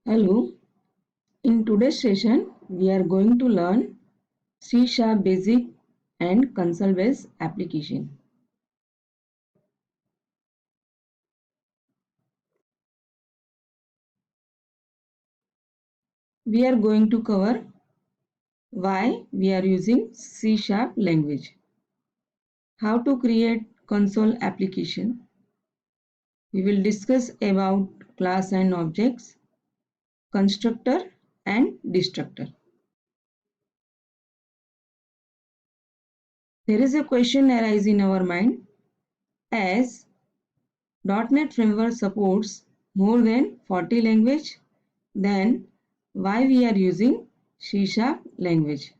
Hello, in today's session we are going to learn C# basic and console based application. We are going to cover why we are using C# language, how to create console application. We will discuss about class and objects, constructor and destructor. There is a question arise in our mind as .NET Framework supports more than 40 languages, then why we are using C# language.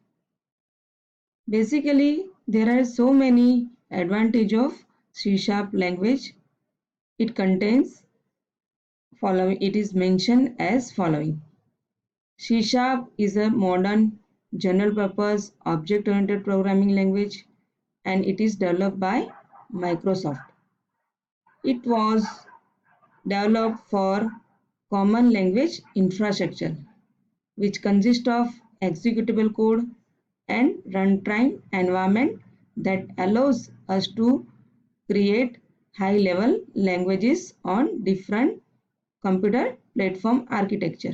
Basically, there are so many advantages of C# language. It contains following. It is mentioned as following. C# is a modern general purpose object oriented programming language and it is developed by Microsoft. It was developed for common language infrastructure, which consists of executable code and runtime environment that allows us to create high-level languages on different computer platform architecture.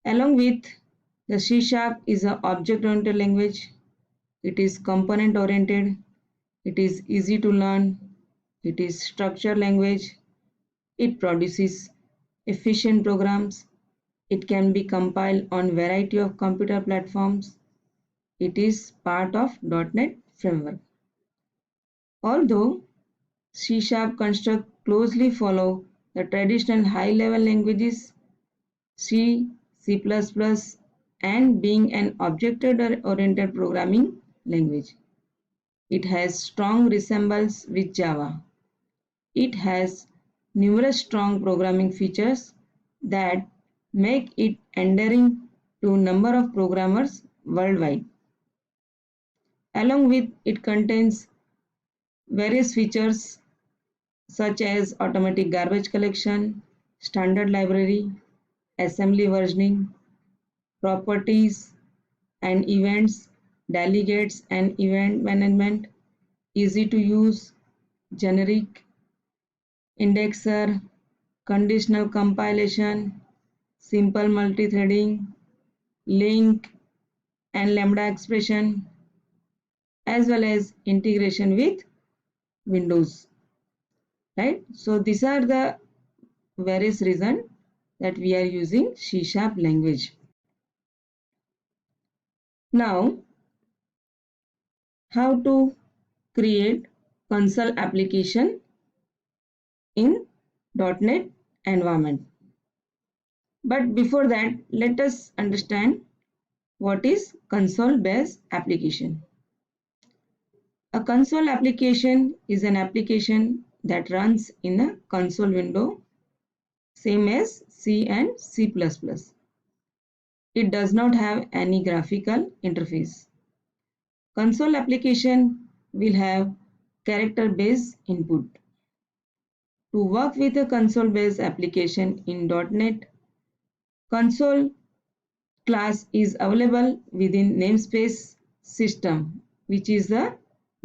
Along with the C# is an object-oriented language. It is component-oriented. It is easy to learn. It is structured language. It produces efficient programs. It can be compiled on variety of computer platforms. It is part of .NET framework. Although C# construct closely follow the traditional high-level languages C, C++, and being an object-oriented programming language, it has strong resemblance with Java. It has numerous strong programming features that make it endearing to a number of programmers worldwide. Along with it contains various features such as automatic garbage collection, standard library, assembly versioning, properties and events, delegates and event management, easy to use, generic, indexer, conditional compilation, simple multithreading, link and lambda expression, as well as integration with Windows. Right? So these are the various reasons that we are using C# language. Now, how to create console application in .NET environment. But before that, let us understand what is console-based application. A console application is an application that runs in a console window, same as C and C++. It does not have any graphical interface. Console application will have character-based input. To work with a console-based application in .NET, console class is available within namespace system, which is the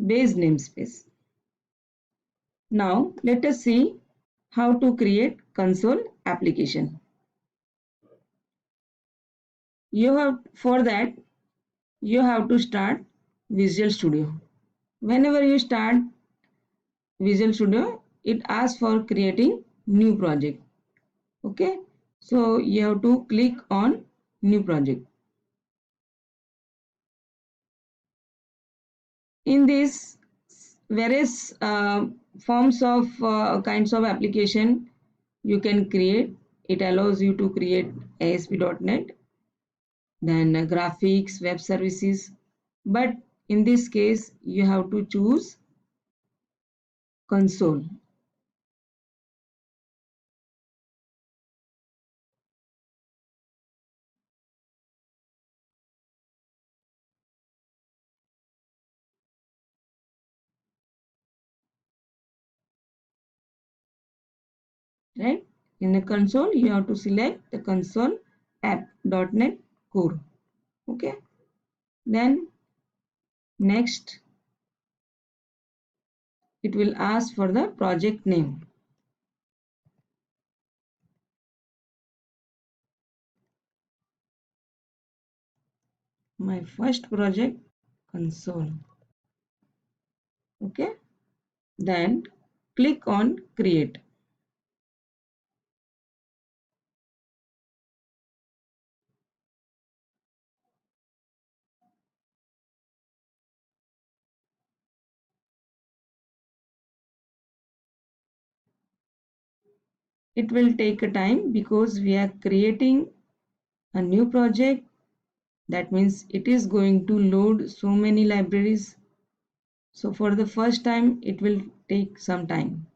base namespace. Now let us see how to create console application. For that you have to start Visual Studio. Whenever you start Visual Studio, it asks for creating new project. Okay, so you have to click on new project. In this various forms of kinds of application you can create. It allows you to create ASP.NET, then graphics, web services, but in this case you have to choose console. Right? In the console, you have to select the console app.NET Core. Okay. Then next, it will ask for the project name. My first project, console. Okay. Then click on create. It will take a time because we are creating a new project. That means it is going to load so many libraries. So for the first time, it will take some time.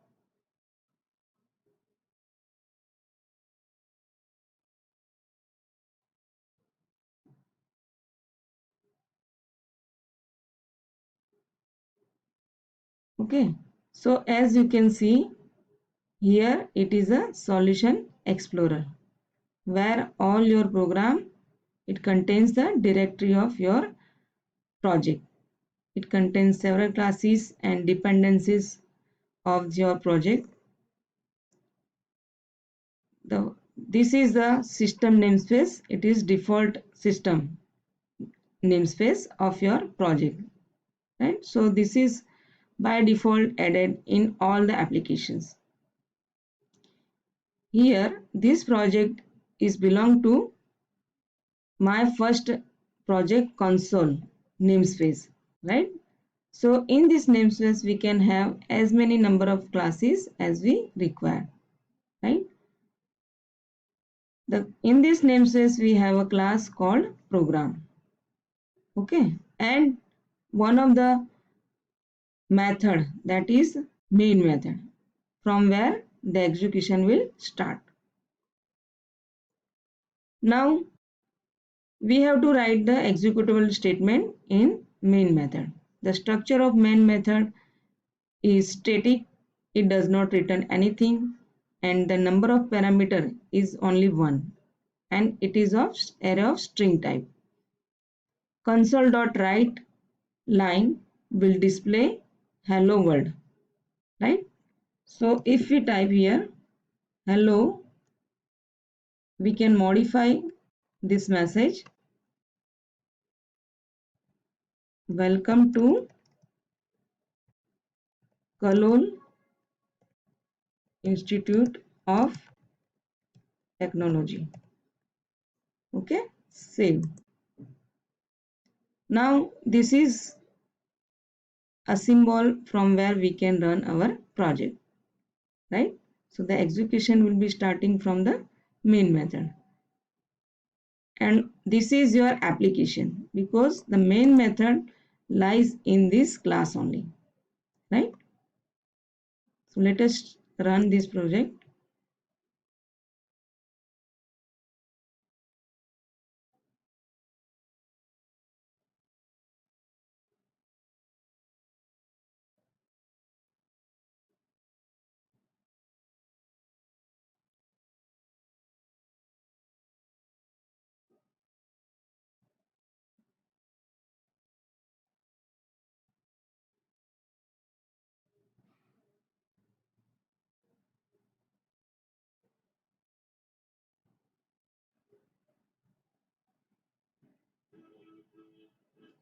Okay. So as you can see, here it is a solution explorer where all your program, it contains the directory of your project. It contains several classes and dependencies of your project. This is the system namespace. It is default system namespace of your project, right? So this is by default added in all the applications. Here this project is belong to my first project console namespace, right? So in this namespace we can have as many number of classes as we require, right? In this namespace we have a class called program. Okay, and one of the method, that is main method, from where the execution will start. Now we have to write the executable statement in main method. The structure of main method is static, it does not return anything, and the number of parameter is only one, and it is of array of string type. Console.write line will display hello world, right? So if we type here hello, we can modify this message. Welcome to Kalol Institute of Technology. Okay, save. Now this is a symbol from where we can run our project, right? So the execution will be starting from the main method. And this is your application because the main method lies in this class only, right? So let us run this project.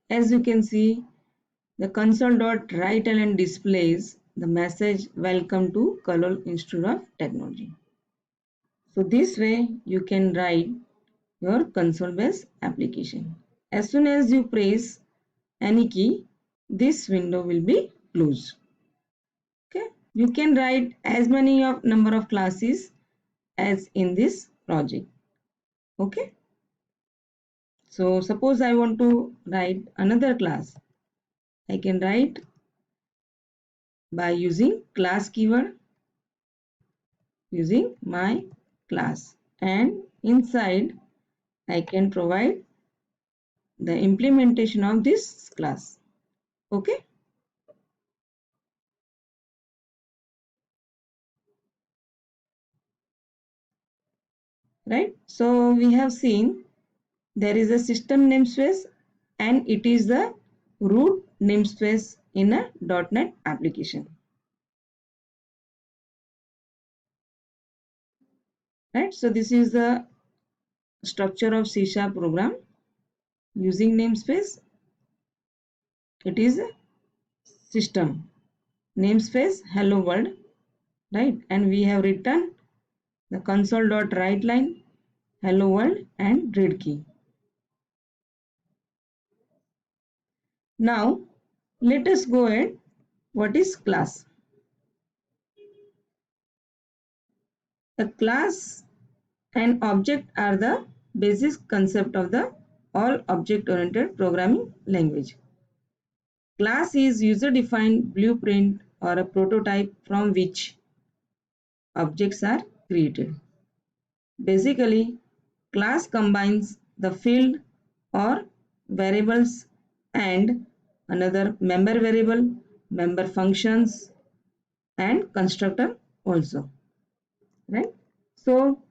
As you can see, the console.writeLN displays the message welcome to Kalol Institute of Technology. So this way you can write your console based application. As soon as you press any key, this window will be closed. Okay, you can write as many of number of classes as in this project. Okay, so suppose I want to write another class. I can write by using class keyword, using my class, and inside I can provide the implementation of this class. Okay, right? So we have seen there is a system namespace and it is the root namespace in a .NET application, right? So this is the structure of C# program using namespace. It is a system namespace hello world, right? And we have written the console.writeLine hello world and read key. Now let us go ahead. What is class? A class and object are the basic concept of the all object oriented programming language. Class is user defined blueprint or a prototype from which objects are created. Basically, class combines the field or variables and another member variable, member functions and constructor also, right? So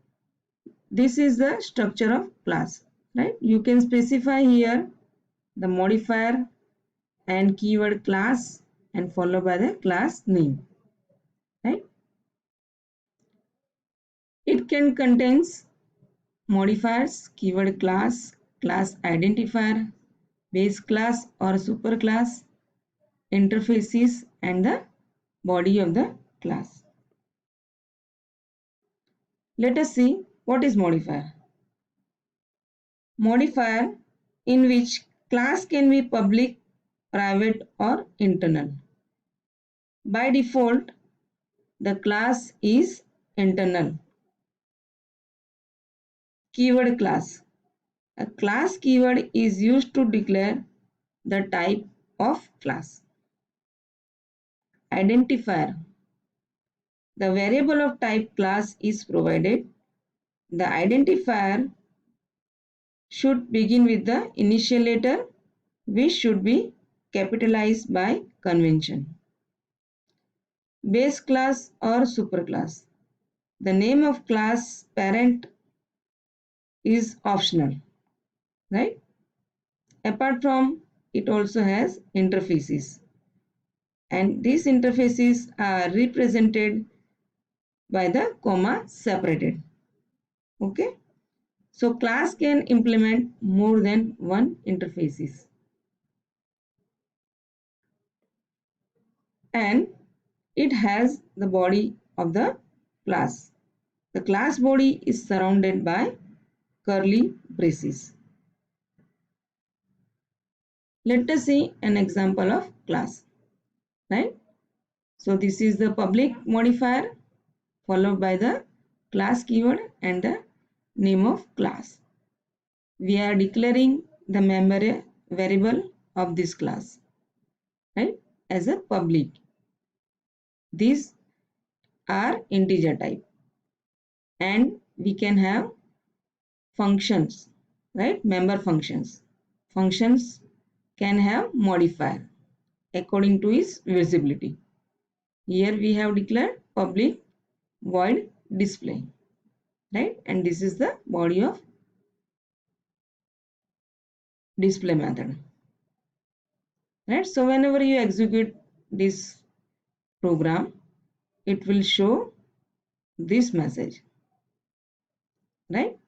this is the structure of class, right? You can specify here the modifier and keyword class and followed by the class name, right? It can contains modifiers, keyword class, class identifier, base class or superclass, interfaces and the body of the class. Let us see what is modifier. Modifier in which class can be public, private or internal. By default, the class is internal. Keyword class. A class keyword is used to declare the type of class. Identifier. The variable of type class is provided. The identifier should begin with the initial letter which should be capitalized by convention. Base class or superclass. The name of class parent is optional, right? Apart from it also has interfaces and these interfaces are represented by the comma separated. Okay. So class can implement more than one interfaces and it has the body of the class. The class body is surrounded by curly braces. Let us see an example of class, right? So this is the public modifier followed by the class keyword and the name of class. We are declaring the member variable of this class, right, as a public. These are integer type and we can have functions, right, member functions. Functions can have modifier according to its visibility. Here we have declared public void display, right, and this is the body of display method, right? So whenever you execute this program, it will show this message, right?